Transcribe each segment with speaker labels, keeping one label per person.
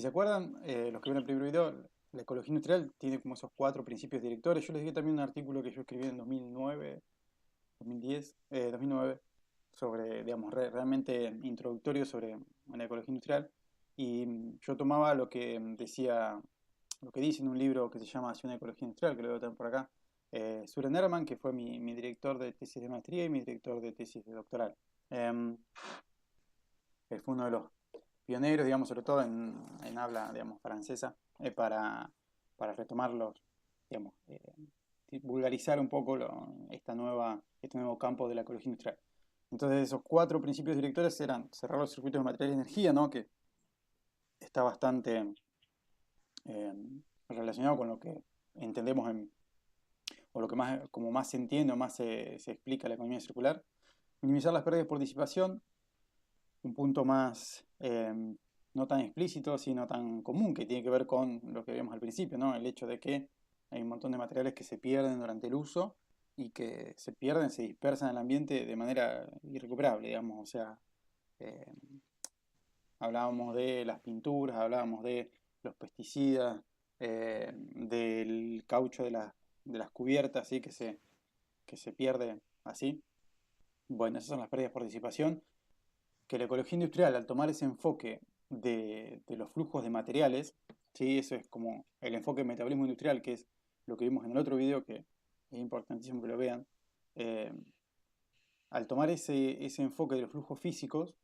Speaker 1: se acuerdan, los que ven el primer video, la ecología industrial tiene como esos cuatro principios directores. Yo les di también un artículo que yo escribí en 2009, 2010, 2009, sobre, digamos, realmente introductorio sobre la ecología industrial. Y yo tomaba lo que decía, lo que dice en un libro que se llama Hacia una ecología industrial, que lo veo también por acá, Søren Hermann, que fue mi director de tesis de maestría y mi director de tesis de doctoral. Él fue uno de los pioneros, digamos, sobre todo en habla, digamos, francesa, para retomar digamos, vulgarizar un poco este nuevo campo de la ecología industrial. Entonces, esos cuatro principios directores eran cerrar los circuitos de materiales y energía, ¿no? Que está bastante eh, relacionado con lo que entendemos o lo que más, como más se entiende o más se explica la economía circular. Minimizar las pérdidas por disipación, un punto más no tan explícito, sino tan común, que tiene que ver con lo que vimos al principio, ¿no? El hecho de que hay un montón de materiales que se pierden durante el uso y que se pierden, se dispersan en el ambiente de manera irrecuperable, digamos. O sea, eh, hablábamos de las pinturas, hablábamos de los pesticidas, del caucho de las cubiertas, ¿sí? Que se pierde así. Bueno, esas son las pérdidas por disipación que la ecología industrial, al tomar ese enfoque de los flujos de materiales, ¿sí? Eso es como el enfoque de metabolismo industrial, que es lo que vimos en el otro video, que es importantísimo que lo vean, eh, al tomar ese enfoque de los flujos físicos,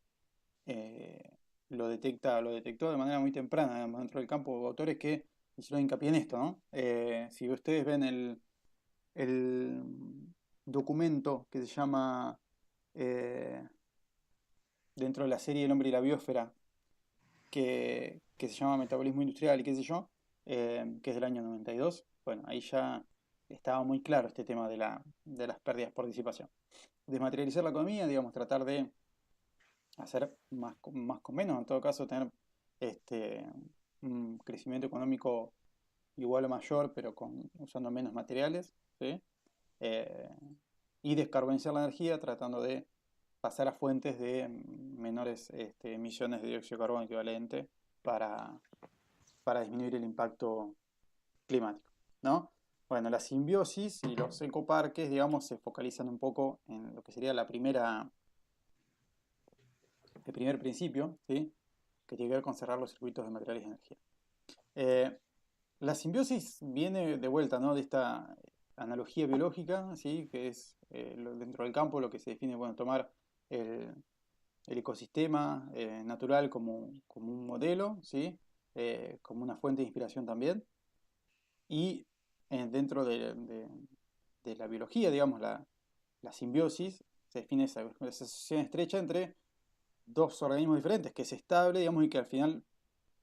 Speaker 1: lo detectó de manera muy temprana, digamos, dentro del campo de autores que hicieron hincapié en esto, ¿no? Si ustedes ven el documento que se llama eh, dentro de la serie El hombre y la biosfera, que se llama Metabolismo Industrial y qué sé yo, que es del año 92. Bueno, ahí ya estaba muy claro este tema de las pérdidas por disipación. Desmaterializar la economía, digamos, tratar de hacer más con menos, en todo caso tener este, un crecimiento económico igual o mayor, pero usando menos materiales, ¿sí? Eh, y descarbonizar la energía tratando de pasar a fuentes de menores emisiones de dióxido de carbono equivalente para, para disminuir el impacto climático, ¿no? Bueno, la simbiosis y los ecoparques, digamos, se focalizan un poco en lo que sería el primer principio, ¿sí? Que tiene que ver con cerrar los circuitos de materiales y energía. Eh, la simbiosis viene de vuelta, ¿no? De esta analogía biológica, ¿sí? Que es dentro del campo lo que se define, bueno, tomar el, el ecosistema natural como un modelo, ¿sí? Como una fuente de inspiración también. Y dentro de la biología, digamos, la simbiosis, se define esa asociación estrecha entre dos organismos diferentes, que es estable, digamos, y que al final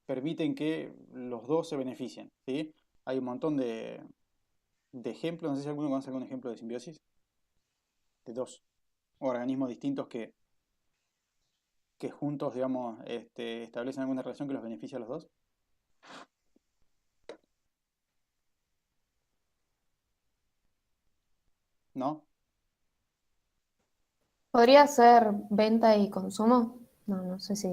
Speaker 1: permiten que los dos se beneficien, ¿sí? Hay un montón de ejemplos, no sé si alguno conoce algún ejemplo de simbiosis, de dos organismos distintos que juntos, digamos, establecen alguna relación que los beneficia a los dos, ¿no?
Speaker 2: ¿Podría ser venta y consumo? No, no sé si.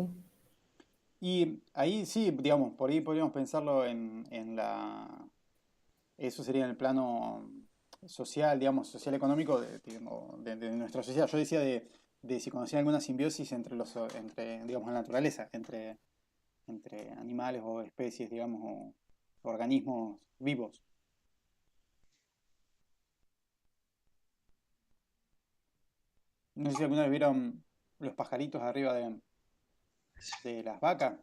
Speaker 1: Y ahí sí, digamos, por ahí podríamos pensarlo eso sería en el plano social, digamos, social económico de nuestra sociedad. Yo decía de si conocía alguna simbiosis digamos, la naturaleza, entre animales o especies, digamos, o organismos vivos. No sé si alguna vez vieron los pajaritos arriba de las vacas.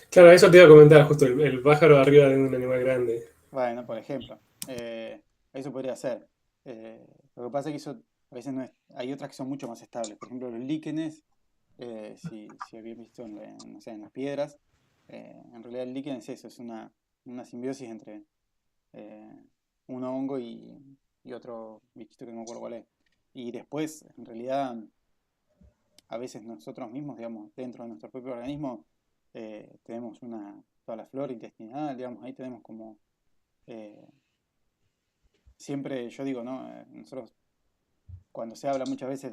Speaker 3: Claro, eso te iba a comentar, justo el pájaro arriba de un animal grande.
Speaker 1: Bueno, por ejemplo, eso podría ser. Lo que pasa es que eso a veces no es, hay otras que son mucho más estables. Por ejemplo, los líquenes, si habían visto no sé, en las piedras, en realidad el líquen es eso, es una simbiosis entre eh, un hongo y otro bichito que no me acuerdo cuál es. Y después, en realidad, a veces nosotros mismos, digamos, dentro de nuestro propio organismo, tenemos toda la flora intestinal, digamos, ahí tenemos como eh, siempre yo digo, ¿no? Nosotros cuando se habla muchas veces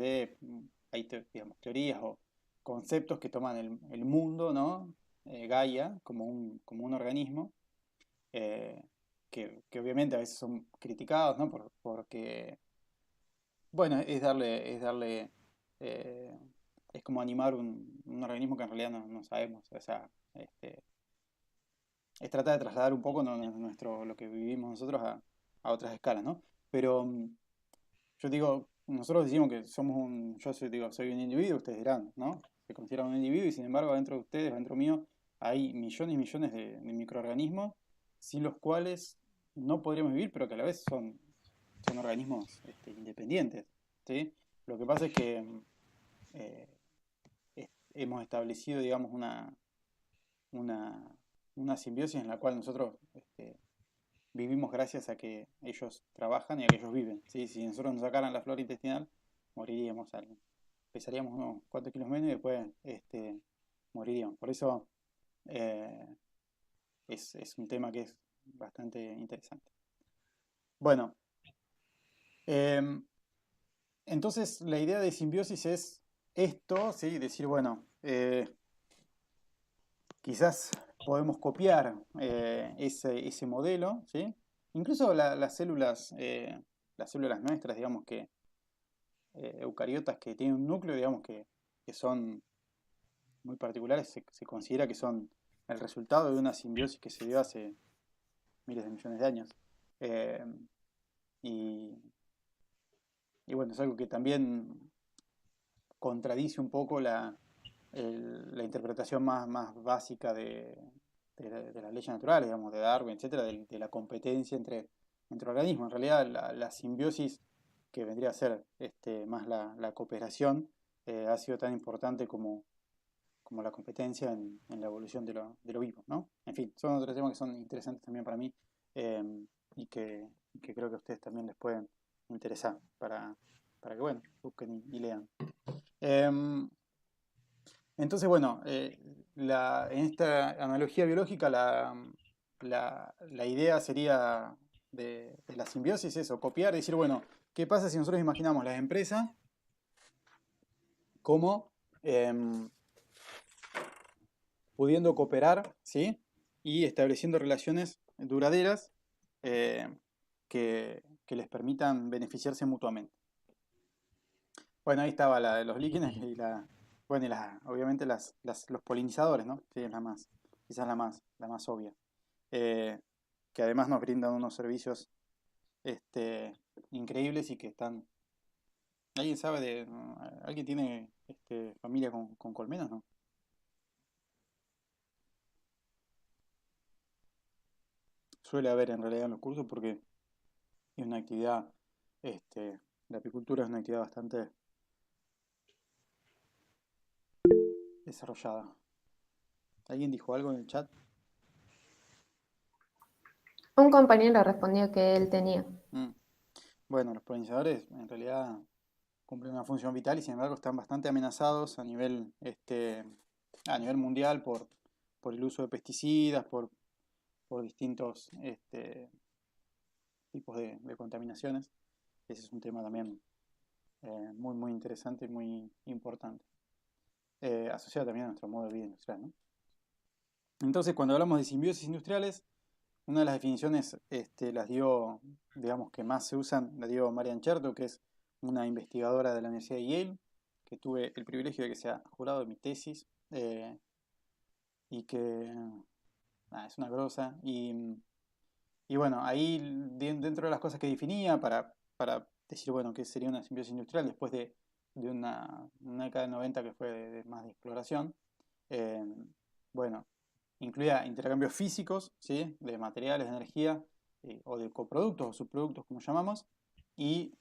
Speaker 1: hay digamos, teorías o conceptos que toman el mundo, ¿no? Gaia como un organismo, eh, que obviamente a veces son criticados, ¿no? Porque, bueno, eh, es como animar un organismo que en realidad no sabemos, o sea, es tratar de trasladar un poco lo que vivimos nosotros a otras escalas, ¿no? Pero yo digo, nosotros decimos que soy un individuo, ustedes dirán, ¿no? Se considera un individuo y sin embargo dentro de ustedes, dentro mío, hay millones y millones de microorganismos sin los cuales no podríamos vivir, pero que a la vez son organismos independientes, ¿sí? Lo que pasa es que eh, hemos establecido, digamos, una, una simbiosis en la cual nosotros vivimos gracias a que ellos trabajan y a que ellos viven, ¿sí? Si nosotros nos sacaran la flora intestinal, moriríamos, pesaríamos unos cuantos kilos menos y después moriríamos. Por eso eh, es un tema que es bastante interesante. Bueno, eh, entonces la idea de simbiosis es esto, ¿sí? Decir, bueno, quizás podemos copiar ese modelo, ¿sí? Incluso las células nuestras, digamos que eucariotas que tienen un núcleo, digamos que son muy particulares, se considera que son el resultado de una simbiosis que se dio hace miles de millones de años. Eh, y, y bueno, es algo que también contradice un poco la interpretación más básica de las leyes naturales, digamos, de Darwin, etcétera, de la competencia entre organismos. En realidad, la simbiosis, que vendría a ser más la cooperación, ha sido tan importante como la competencia en la evolución de lo vivo, ¿no? En fin, son otros temas que son interesantes también para mí eh, y que creo que a ustedes también les pueden interesar para que, bueno, busquen y lean. Em, entonces, bueno, en esta analogía biológica la idea sería de la simbiosis eso, copiar y decir, bueno, ¿qué pasa si nosotros imaginamos las empresas como pudiendo cooperar, ¿sí? Y estableciendo relaciones duraderas eh, que les permitan beneficiarse mutuamente? Bueno, ahí estaba la de los líquenes bueno, obviamente los polinizadores, ¿no? Sí, quizás la más obvia. Eh, que además nos brindan unos servicios increíbles y que están. ¿Alguien sabe ¿Alguien tiene familia con colmenas, no? Suele haber en realidad en los cursos porque es una actividad, la apicultura es una actividad bastante desarrollada. ¿Alguien dijo algo en el chat?
Speaker 2: Un compañero respondió que él tenía.
Speaker 1: Mm. Bueno, los polinizadores en realidad cumplen una función vital y sin embargo están bastante amenazados a nivel mundial por el uso de pesticidas, por distintos tipos de contaminaciones. Ese es un tema también muy, muy interesante y muy importante, asociado también a nuestro modo de vida industrial, ¿no? Entonces, cuando hablamos de simbiosis industriales, una de las definiciones las dio, digamos, que más se usan, la dio Marian Chertow, que es una investigadora de la Universidad de Yale, que tuve el privilegio de que sea jurado de mi tesis, y que es una grosa. Y bueno, ahí dentro de las cosas que definía para decir, bueno, qué sería una simbiosis industrial después de una década de 90 que fue más de exploración, eh, bueno, incluía intercambios físicos, ¿sí? De materiales, de energía, o de coproductos o subproductos, como llamamos, y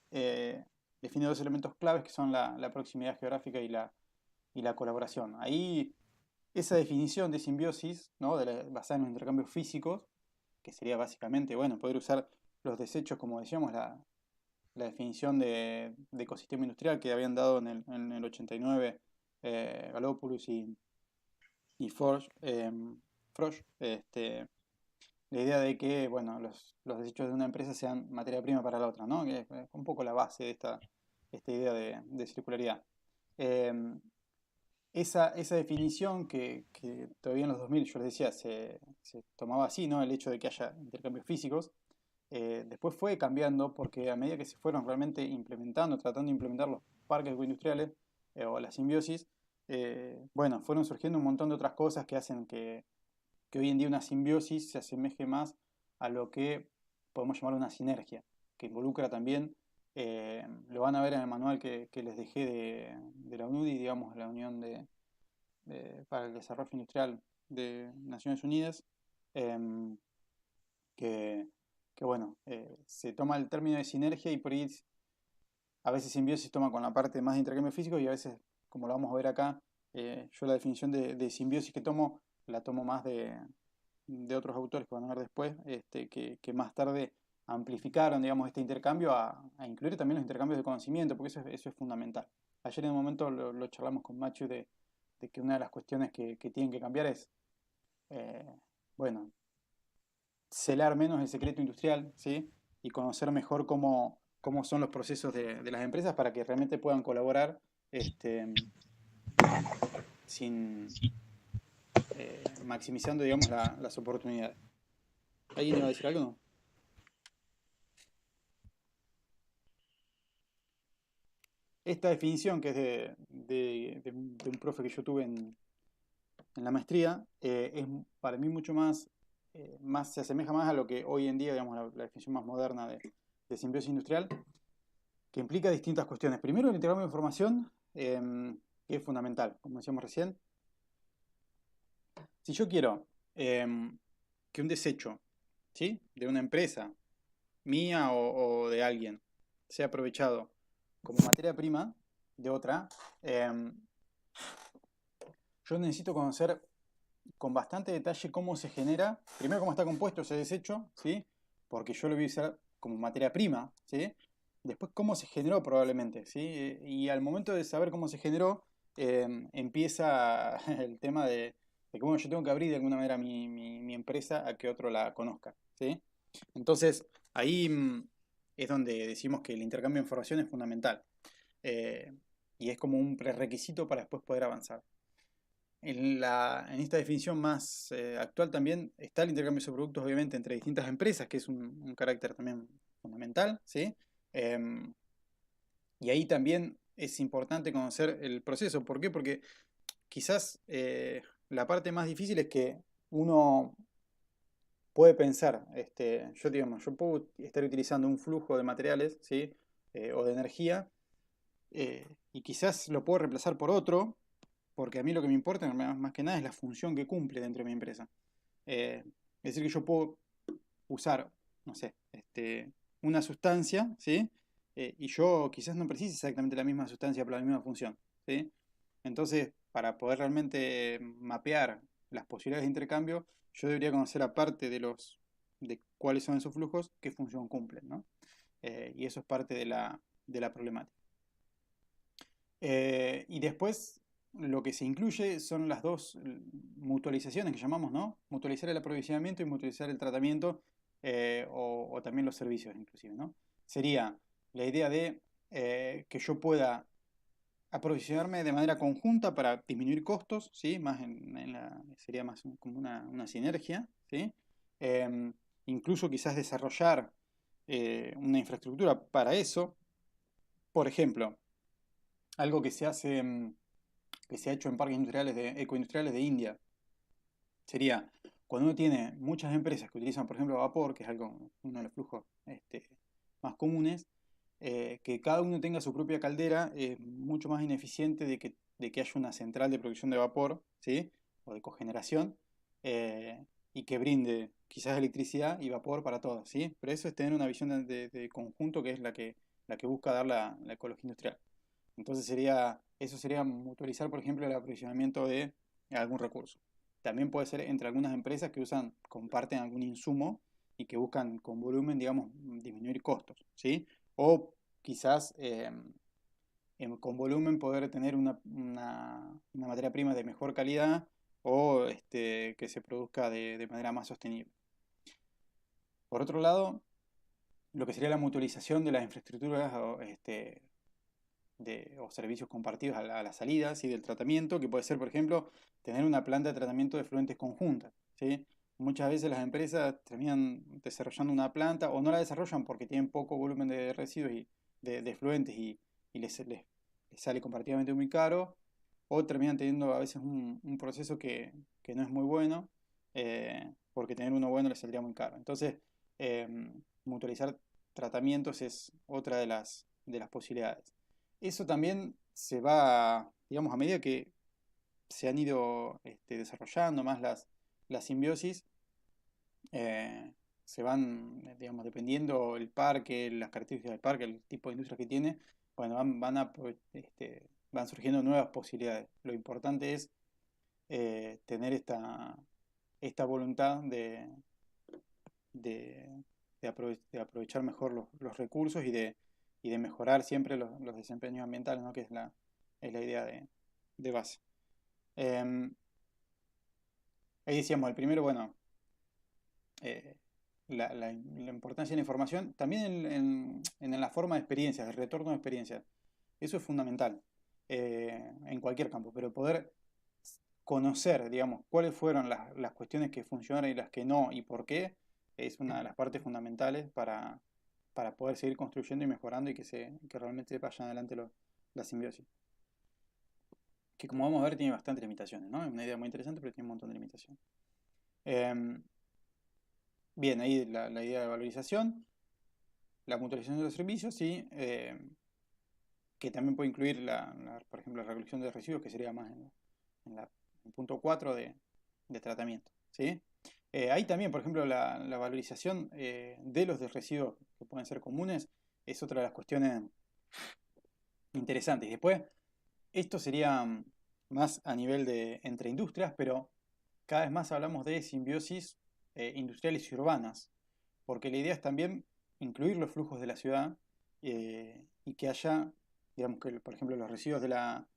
Speaker 1: define dos elementos claves que son la proximidad geográfica y la colaboración. Ahí, esa definición de simbiosis, ¿no? Basada en los intercambios físicos, que sería básicamente, bueno, poder usar los desechos, como decíamos, la definición de ecosistema industrial que habían dado en el 89 Galopoulos y Frosch, la idea de que, bueno, los desechos de una empresa sean materia prima para la otra, ¿no? Que es un poco la base de esta idea de circularidad. Eh, esa definición que todavía en los 2000 yo les decía, se tomaba así, ¿no? El hecho de que haya intercambios físicos, después fue cambiando porque a medida que se fueron realmente implementando, tratando de implementar los parques ecoindustriales o la simbiosis, bueno, fueron surgiendo un montón de otras cosas que hacen que hoy en día una simbiosis se asemeje más a lo que podemos llamar una sinergia, que involucra también, lo van a ver en el manual que les dejé de la UNUDI, digamos, la Unión para el Desarrollo Industrial de Naciones Unidas, em, que, que bueno, se toma el término de sinergia y por ahí a veces simbiosis toma con la parte más de intercambio físico y a veces, como lo vamos a ver acá, yo la definición de simbiosis que tomo, la tomo más de otros autores que van a ver después, que más tarde amplificaron, digamos, este intercambio a incluir también los intercambios de conocimiento, porque eso es fundamental. Ayer en un momento lo charlamos con Machu de que una de las cuestiones que tienen que cambiar es, eh, bueno, celar menos el secreto industrial, ¿sí? Y conocer mejor cómo son los procesos de las empresas para que realmente puedan colaborar este, sin maximizando, digamos, las oportunidades. ¿Alguien iba a decir algo? No. Esta definición, que es de un profe que yo tuve en la maestría, es para mí mucho más, se asemeja más a lo que hoy en día, digamos, la definición más moderna de simbiosis industrial, que implica distintas cuestiones. Primero, el intercambio de información, que es fundamental, como decíamos recién. Si yo quiero que un desecho, ¿sí? De una empresa, mía o de alguien, sea aprovechado como materia prima de otra, em, yo necesito conocer con bastante detalle cómo se genera, primero cómo está compuesto ese desecho, ¿sí? Porque yo lo voy a usar como materia prima, ¿sí? Después cómo se generó probablemente, ¿sí? Y al momento de saber cómo se generó, empieza el tema de que, bueno, yo tengo que abrir de alguna manera mi empresa a que otro la conozca, ¿sí? Entonces, ahí es donde decimos que el intercambio de información es fundamental. eh, y es como un prerequisito para después poder avanzar. En esta definición más actual también está el intercambio de productos, obviamente, entre distintas empresas, que es un carácter también fundamental, ¿sí? Em, y ahí también es importante conocer el proceso. ¿Por qué? Porque quizás la parte más difícil es que uno puede pensar, digamos, yo puedo estar utilizando un flujo de materiales, ¿sí? O de energía, y quizás lo puedo reemplazar por otro, porque a mí lo que me importa más que nada es la función que cumple dentro de mi empresa. Es decir, que yo puedo usar, no sé, una sustancia, ¿sí? Y yo quizás no precise exactamente la misma sustancia para la misma función, ¿sí? Entonces, para poder realmente mapear las posibilidades de intercambio, yo debería conocer aparte de cuáles son esos flujos, qué función cumplen, ¿no? Y eso es parte de la problemática. Y después lo que se incluye son las dos mutualizaciones que llamamos, ¿no? Mutualizar el aprovisionamiento y mutualizar el tratamiento, o también los servicios inclusive, ¿no? Sería la idea de que yo pueda aprovisionarme de manera conjunta para disminuir costos, ¿sí? Más sería más como una sinergia, ¿sí? Em, Incluso quizás desarrollar una infraestructura para eso. Por ejemplo, algo que se ha hecho en parques industriales ecoindustriales de India. Sería cuando uno tiene muchas empresas que utilizan, por ejemplo, vapor, que es uno de los flujos más comunes, que cada uno tenga su propia caldera es mucho más ineficiente de que haya una central de producción de vapor, ¿sí? O de cogeneración, y que brinde quizás electricidad y vapor para todos, ¿sí? Pero eso es tener una visión de conjunto que es la que busca dar la ecología industrial. Entonces eso sería mutualizar, por ejemplo, el aprovisionamiento de algún recurso. También puede ser entre algunas empresas que comparten algún insumo y que buscan con volumen, digamos, disminuir costos, ¿sí? O quizás con volumen poder tener una materia prima de mejor calidad o que se produzca de manera más sostenible. Por otro lado, lo que sería la mutualización de las infraestructuras o servicios compartidos a la salida, ¿sí? Del tratamiento, que puede ser, por ejemplo, tener una planta de tratamiento de efluentes conjunta, ¿sí? Muchas veces las empresas terminan desarrollando una planta o no la desarrollan porque tienen poco volumen de residuos y de efluentes y les sale comparativamente muy caro, o terminan teniendo a veces un proceso que no es muy bueno, porque tener uno bueno les saldría muy caro. Entonces, eh, mutualizar tratamientos es otra de las posibilidades. Eso también se va, digamos, a medida que se han ido desarrollando más las simbiosis, se van, digamos, dependiendo el parque, las características del parque, el tipo de industria que tiene, bueno, van surgiendo nuevas posibilidades. Lo importante es tener esta voluntad de, de aprovechar mejor los recursos y de mejorar siempre los desempeños ambientales, ¿no? Que es la idea de base. Ahí decíamos, el primero, bueno, eh, la importancia de la información, también en la forma de experiencias, el retorno de experiencias. Eso es fundamental en cualquier campo, pero poder conocer, digamos, cuáles fueron las cuestiones que funcionaron y las que no y por qué, es una de las partes fundamentales para poder seguir construyendo y mejorando y que realmente vayan adelante la simbiosis. Que como vamos a ver tiene bastantes limitaciones, ¿no? Es una idea muy interesante, pero tiene un montón de limitaciones. Bien, ahí la idea de valorización, la mutualización de los servicios, sí, que también puede incluir, por ejemplo, la recolección de residuos, que sería más en el punto 4 de tratamiento, ¿sí? Ahí también, por ejemplo, la valorización de los residuos que pueden ser comunes es otra de las cuestiones interesantes. Y después, esto sería más a nivel de entre industrias, pero cada vez más hablamos de simbiosis industriales y urbanas, porque la idea es también incluir los flujos de la ciudad y que haya, digamos que, por ejemplo, los residuos de la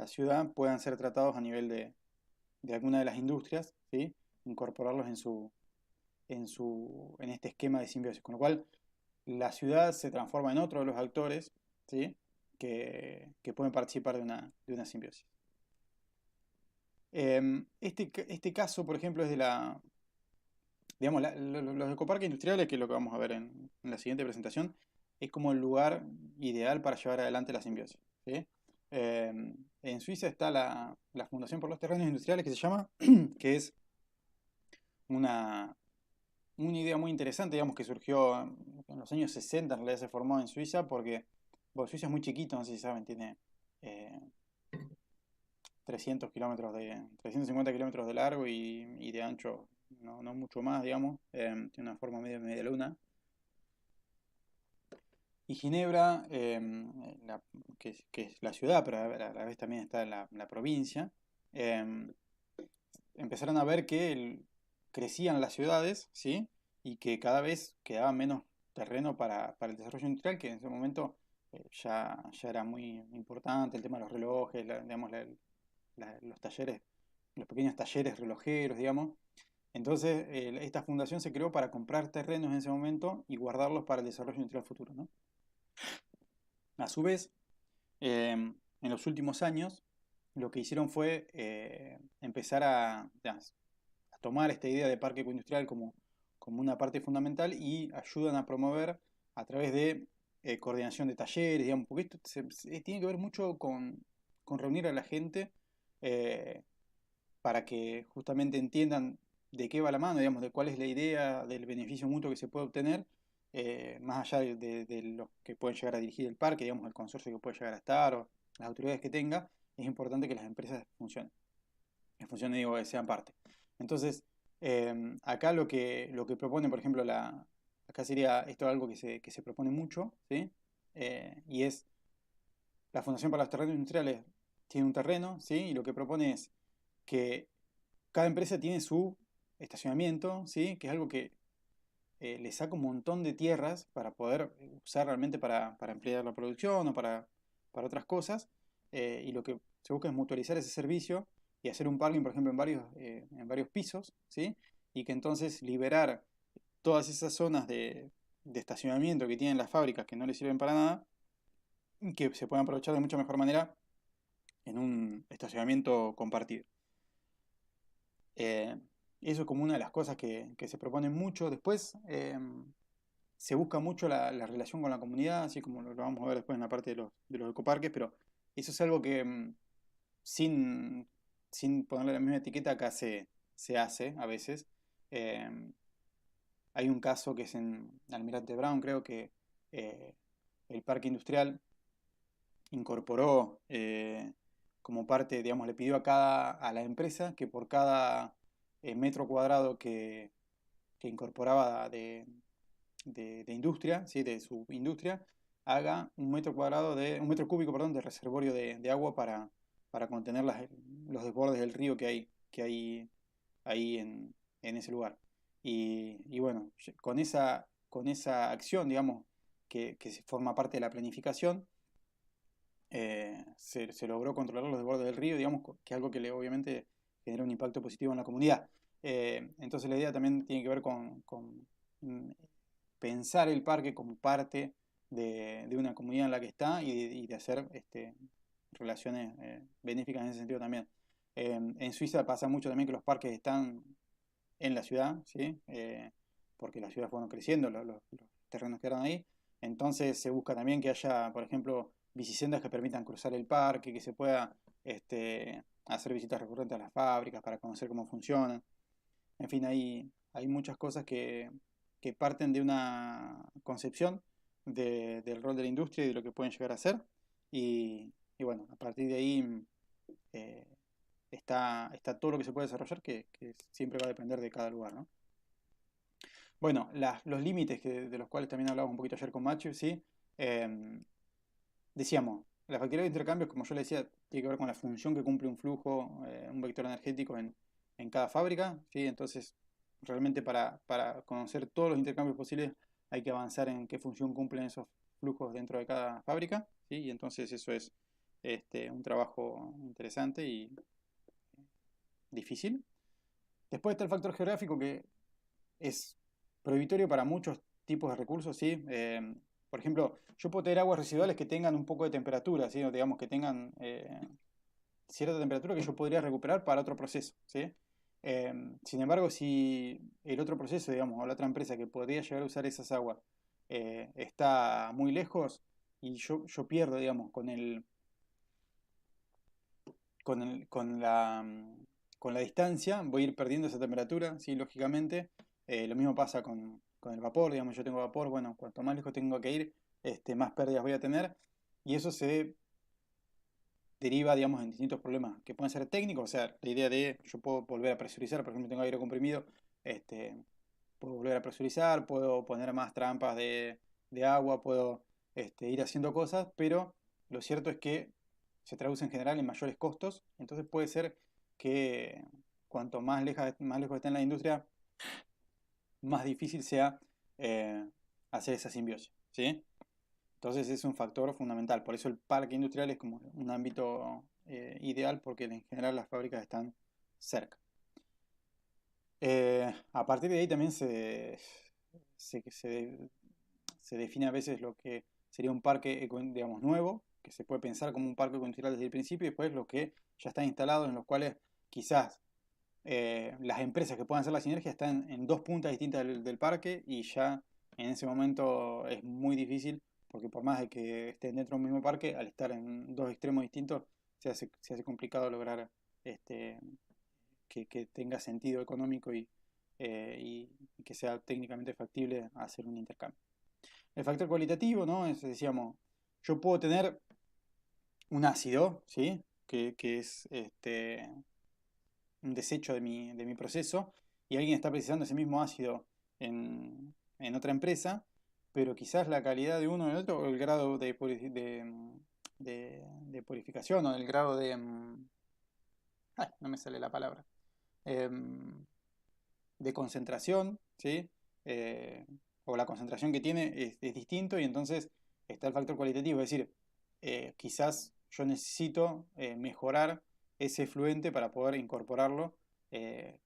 Speaker 1: ciudad puedan ser tratados a nivel de alguna de las industrias, ¿sí? Incorporarlos en este esquema de simbiosis, con lo cual la ciudad se transforma en otro de los actores, ¿sí? que pueden participar de una simbiosis. Este caso, por ejemplo, es de digamos, los ecoparques industriales, que es lo que vamos a ver en la siguiente presentación, es como el lugar ideal para llevar adelante la simbiosis, ¿sí? En Suiza está la Fundación por los Terrenos Industriales, que se llama, que es una, una idea muy interesante, digamos, que surgió en los años 60, en realidad se formó en Suiza, porque bueno, Suiza es muy chiquito, no sé si saben, tiene eh, 350 kilómetros de largo y de ancho no mucho más, digamos. Tiene una forma media luna. Y Ginebra, que es la ciudad, pero a la vez también está en la provincia, eh, empezaron a ver que crecían las ciudades, ¿sí? Y que cada vez quedaba menos terreno para el desarrollo industrial, que en ese momento ya era muy importante, el tema de los relojes, digamos, los talleres, los pequeños talleres relojeros, digamos. Entonces, esta fundación se creó para comprar terrenos en ese momento y guardarlos para el desarrollo industrial futuro, ¿no? A su vez, en los últimos años, lo que hicieron fue empezar a tomar esta idea de parque ecoindustrial como una parte fundamental y ayudan a promover a través de coordinación de talleres, digamos, porque esto tiene que ver mucho con reunir a la gente eh, para que justamente entiendan de qué va la mano, digamos, de cuál es la idea del beneficio mutuo que se puede obtener, más allá de los que pueden llegar a dirigir el parque, digamos, el consorcio que puede llegar a estar o las autoridades que tenga, es importante que las empresas funcionen, digo, que sean parte. Entonces, acá lo que propone, por ejemplo, acá sería esto algo que se propone mucho, ¿sí? Y es la Fundación para los Terrenos Industriales tiene un terreno, ¿sí? Y lo que propone es que cada empresa tiene su estacionamiento, ¿sí? Que es algo que le saca un montón de tierras para poder usar realmente para ampliar la producción o para otras cosas. Y lo que se busca es mutualizar ese servicio y hacer un parking, por ejemplo, en varios pisos, ¿sí? Y que entonces liberar todas esas zonas de estacionamiento que tienen las fábricas que no les sirven para nada que se pueden aprovechar de mucha mejor manera en un estacionamiento compartido. Eh, Eso es como una de las cosas que se proponen mucho. Después se busca mucho la relación con la comunidad, así como lo vamos a ver después en la parte de los ecoparques, pero eso es algo que sin, sin ponerle la misma etiqueta acá se hace a veces. Eh, Hay un caso que es en Almirante Brown, creo que eh, el parque industrial incorporó como parte, digamos, le pidió a la empresa que por cada metro cuadrado que incorporaba de industria, ¿sí? De su industria, haga un metro cúbico, perdón, de reservorio de agua para contener los desbordes del río que hay ahí en ese lugar. Y bueno, con esa acción, digamos, que se forma parte de la planificación, se logró controlar los desbordes del río, digamos, que es algo que obviamente genera un impacto positivo en la comunidad. Entonces la idea también tiene que ver con mm, pensar el parque como parte de una comunidad en la que está y de hacer relaciones benéficas en ese sentido también. En Suiza pasa mucho también que los parques están en la ciudad, ¿sí? Porque las ciudades fueron creciendo, los terrenos quedaron ahí. Entonces se busca también que haya, por ejemplo, bicisendas que permitan cruzar el parque, que se pueda hacer visitas recurrentes a las fábricas para conocer cómo funcionan. En fin, hay muchas cosas que parten de una concepción del rol de la industria y de lo que pueden llegar a ser. Y bueno, a partir de ahí eh, está todo lo que se puede desarrollar que siempre va a depender de cada lugar, ¿no? Bueno, los límites de los cuales también hablamos un poquito ayer con Machu, ¿sí? Eh, Decíamos, la factoría de intercambios, como yo le decía, tiene que ver con la función que cumple un flujo, un vector energético en cada fábrica, ¿sí? Entonces, realmente para conocer todos los intercambios posibles hay que avanzar en qué función cumplen esos flujos dentro de cada fábrica, ¿sí? Y entonces eso es un trabajo interesante y difícil. Después está el factor geográfico que es prohibitorio para muchos tipos de recursos, ¿sí? Por ejemplo, yo puedo tener aguas residuales que tengan un poco de temperatura, ¿sí? Digamos que tengan cierta temperatura que yo podría recuperar para otro proceso, ¿sí? Sin embargo, si el otro proceso, digamos, o la otra empresa que podría llegar a usar esas aguas está muy lejos y yo pierdo, digamos, con la distancia, voy a ir perdiendo esa temperatura, ¿sí? Lógicamente. Lo mismo pasa con el vapor, digamos, yo tengo vapor, bueno, cuanto más lejos tengo que ir, más pérdidas voy a tener. Y eso se deriva, digamos, en distintos problemas que pueden ser técnicos, o sea, la idea de yo puedo volver a presurizar, por ejemplo, tengo aire comprimido, este, puedo volver a presurizar, puedo poner más trampas de agua, puedo ir haciendo cosas, pero lo cierto es que se traduce en general en mayores costos, entonces puede ser que cuanto más lejos esté en la industria, más difícil sea eh, hacer esa simbiosis, ¿sí? Entonces es un factor fundamental, por eso el parque industrial es como un ámbito ideal porque en general las fábricas están cerca. A partir de ahí también se, se- se define a veces lo que sería un parque, digamos, nuevo, que se puede pensar como un parque industrial desde el principio, y después los que ya están instalados, en los cuales quizás las empresas que puedan hacer la sinergia están en dos puntas distintas del parque y ya en ese momento es muy difícil porque por más de que estén dentro de un mismo parque, al estar en dos extremos distintos, se hace complicado lograr este, que tenga sentido económico y que sea técnicamente factible hacer un intercambio. El factor cualitativo, ¿no? Decíamos, yo puedo tener un ácido, ¿sí? Que es un desecho de mi proceso y alguien está precisando ese mismo ácido en otra empresa, pero quizás la calidad de uno o del otro, o el grado de purificación o el grado ay, no me sale la palabra. em, de concentración, ¿sí? O la concentración que tiene es distinto y entonces está el factor cualitativo, es decir, quizás yo necesito mejorar ese efluente para poder incorporarlo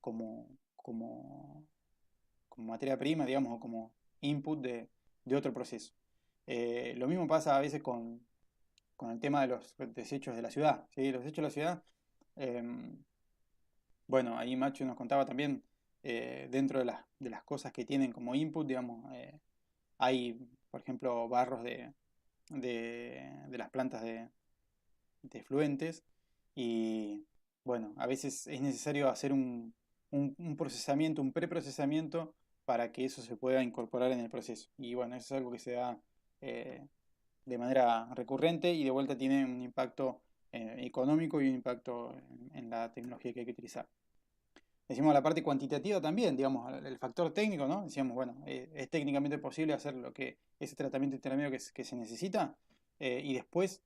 Speaker 1: como, como materia prima, digamos, o como input de otro proceso. Lo mismo pasa a veces con el tema de los desechos de la ciudad, ¿sí? Los desechos de la ciudad, bueno, ahí Macho nos contaba también, dentro de las cosas que tienen como input, digamos, hay, por ejemplo, barros de las plantas de efluentes y, bueno, a veces es necesario hacer un procesamiento, un preprocesamiento para que eso se pueda incorporar en el proceso. Y bueno, eso es algo que se da eh, de manera recurrente y de vuelta tiene un impacto económico y un impacto en la tecnología que hay que utilizar. Decimos la parte cuantitativa también, digamos, el factor técnico, ¿no? Decíamos, bueno, es técnicamente posible hacer lo que ese tratamiento intermedio que se necesita y después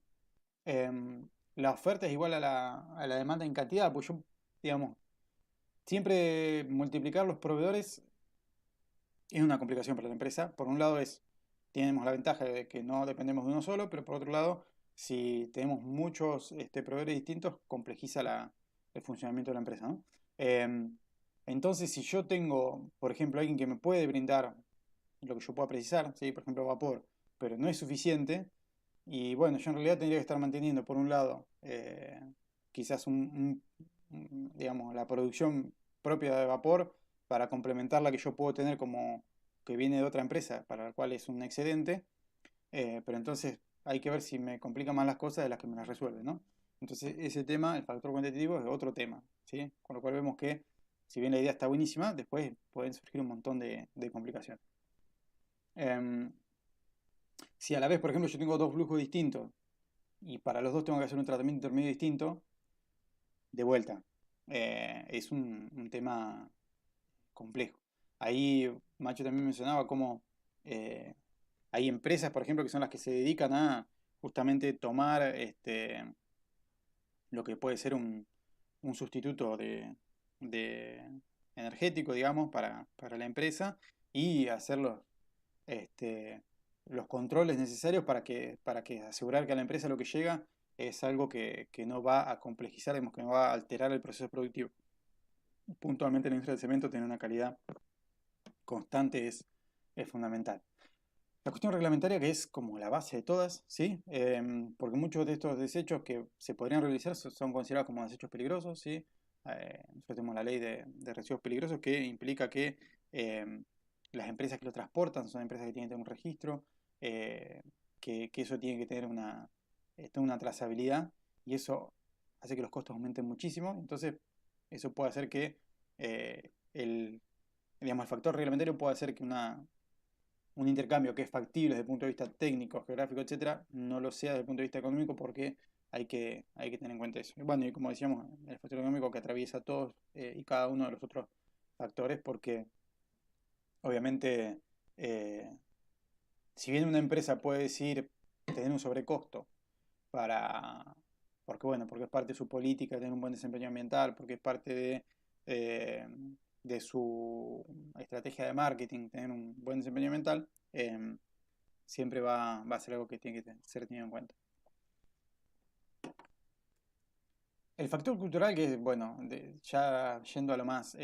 Speaker 1: la oferta es igual a la demanda en cantidad, pues yo, digamos, siempre multiplicar los proveedores es una complicación para la empresa. Por un lado tenemos la ventaja de que no dependemos de uno solo, pero por otro lado, si tenemos muchos proveedores distintos, complejiza el funcionamiento de la empresa, ¿no? Entonces, si yo tengo, por ejemplo, alguien que me puede brindar lo que yo pueda precisar, ¿sí? Por ejemplo, vapor, pero no es suficiente, y bueno, yo en realidad tendría que estar manteniendo, por un lado, quizás digamos, la producción propia de vapor para complementar la que yo puedo tener como que viene de otra empresa, para la cual es un excedente, pero entonces hay que ver si me complican más las cosas de las que me las resuelve, ¿no? Entonces ese tema, el factor cuantitativo, es otro tema, ¿sí? Con lo cual vemos que si bien la idea está buenísima, después pueden surgir un montón de complicaciones. Em, si a la vez, por ejemplo, yo tengo dos flujos distintos y para los dos tengo que hacer un tratamiento intermedio distinto, de vuelta, es un tema complejo. Ahí Macho también mencionaba cómo eh, hay empresas, por ejemplo, que son las que se dedican a justamente tomar lo que puede ser un sustituto de energético, digamos, para la empresa y hacer los controles necesarios para que asegurar que a la empresa lo que llega es algo que no va a complejizar, digamos, que no va a alterar el proceso productivo. Puntualmente en la industria del cemento tener una calidad constante es fundamental. La cuestión reglamentaria que es como la base de todas, ¿sí? Porque muchos de estos desechos que se podrían realizar son considerados como desechos peligrosos, ¿sí? Nosotros tenemos la ley de residuos peligrosos que implica que las empresas que lo transportan son empresas que tienen que tener un registro, eh, que eso tiene que tener toda una trazabilidad y eso hace que los costos aumenten muchísimo. Entonces, eso puede hacer que digamos, el factor reglamentario puede hacer que un intercambio que es factible desde el punto de vista técnico, geográfico, etcétera, no lo sea desde el punto de vista económico porque hay que tener en cuenta eso. Y bueno, y como decíamos, el factor económico que atraviesa todos y cada uno de los otros factores porque obviamente si bien una empresa puede decir tener un sobrecosto para, porque bueno, porque es parte de su política tener un buen desempeño ambiental, porque es parte eh, de su estrategia de marketing tener un buen desempeño ambiental, siempre va a ser algo que tiene que ser tenido en cuenta. El factor cultural que es, bueno, ya yendo a lo más,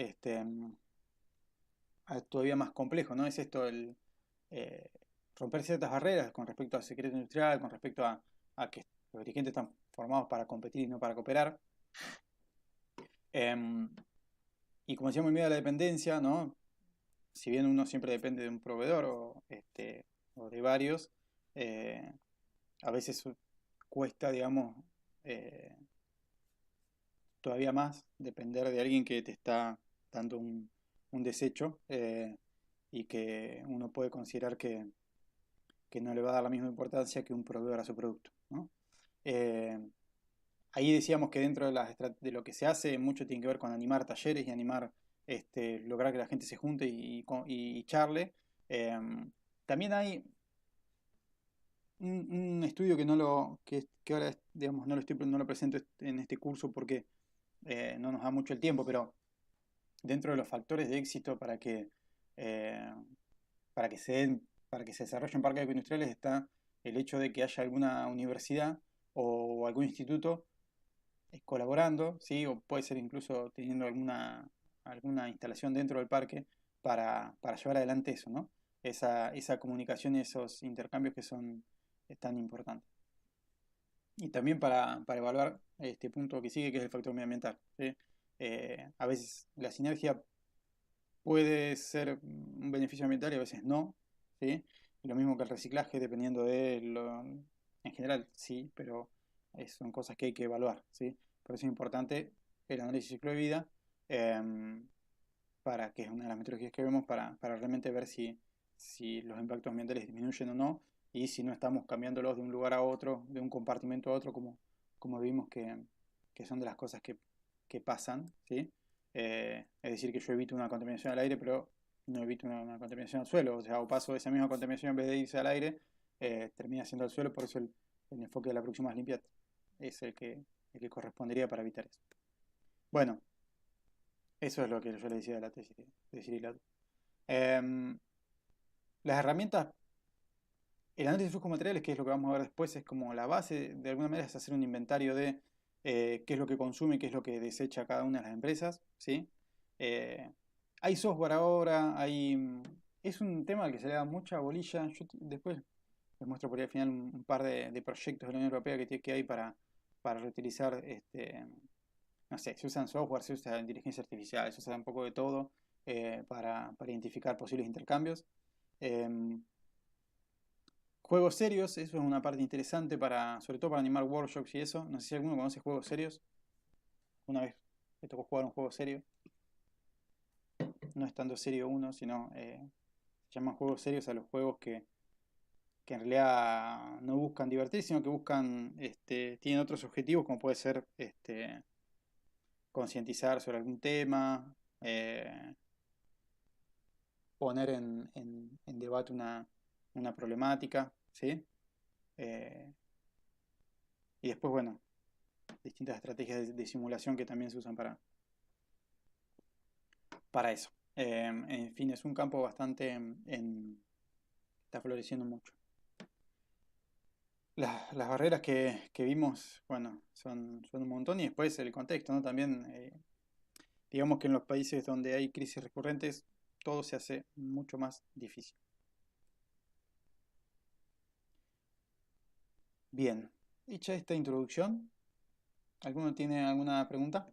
Speaker 1: todavía más complejo, ¿no? Es esto, eh, romper ciertas barreras con respecto al secreto industrial, con respecto a que los dirigentes están formados para competir y no para cooperar. Em, y como decíamos, el miedo a la dependencia, ¿no? Si bien uno siempre depende de un proveedor o de varios, eh, a veces cuesta, digamos, eh, todavía más depender de alguien que te está dando un desecho y que uno puede considerar que no le va a dar la misma importancia que un proveedor a su producto, ¿no? Eh, Ahí decíamos que dentro de lo que se hace, mucho tiene que ver con animar talleres y animar, lograr que la gente se junte y charle. Eh, También hay un estudio que ahora, digamos, no lo presento en este curso porque no nos da mucho el tiempo, pero dentro de los factores de éxito eh, para que se desarrollen parques agroindustriales está el hecho de que haya alguna universidad o algún instituto colaborando, ¿sí? O puede ser incluso teniendo alguna instalación dentro del parque para llevar adelante eso, ¿no? Esa comunicación y esos intercambios que son tan importantes. Y también para evaluar este punto que sigue, que es el factor medioambiental, ¿sí? A veces la sinergia puede ser un beneficio ambiental y a veces no, ¿sí? Y lo mismo que el reciclaje, dependiendo de lo... En general, sí, pero son cosas que hay que evaluar, ¿sí? Por eso es importante el análisis de ciclo de vida, em, para que es una de las metodologías que vemos para realmente ver si los impactos ambientales disminuyen o no, y si no estamos cambiándolos de un lugar a otro, de un compartimento a otro, como vimos que son de las cosas que pasan, ¿sí? Es decir, que yo evito una contaminación al aire, pero no evito una contaminación al suelo, o sea, o paso esa misma contaminación en vez de irse al aire, termina siendo al suelo, por eso el enfoque de la producción más limpia es el que correspondería para evitar eso. Bueno, eso es lo que yo le decía de la tesis de Cyril. Las herramientas, el análisis de flujos materiales, que es lo que vamos a ver después, es como la base, de alguna manera es hacer un inventario de qué es lo que consume, qué es lo que desecha cada una de las empresas, ¿sí? Eh, Hay software ahora, es un tema al que se le da mucha bolilla. Después les muestro por ahí al final un par de proyectos de la Unión Europea que hay para reutilizar, no sé, se usan software, se usa inteligencia artificial, se usa un poco de todo para identificar posibles intercambios. Em, Juegos serios, eso es una parte interesante sobre todo para animar workshops y eso. No sé si alguno conoce juegos serios. Una vez me tocó jugar un juego serio. No es tanto serio uno, sino se llaman juegos serios a los juegos que en realidad no buscan divertir, sino que buscan, tienen otros objetivos, como puede ser concientizar sobre algún tema, poner en debate una problemática, ¿sí? Eh, y después, bueno, distintas estrategias de simulación que también se usan para eso. En fin, es un campo bastante está floreciendo mucho. Las barreras que vimos, bueno, son un montón y después el contexto, ¿no? También, digamos que en los países donde hay crisis recurrentes, todo se hace mucho más difícil. Bien, hecha esta introducción, ¿alguno tiene alguna pregunta?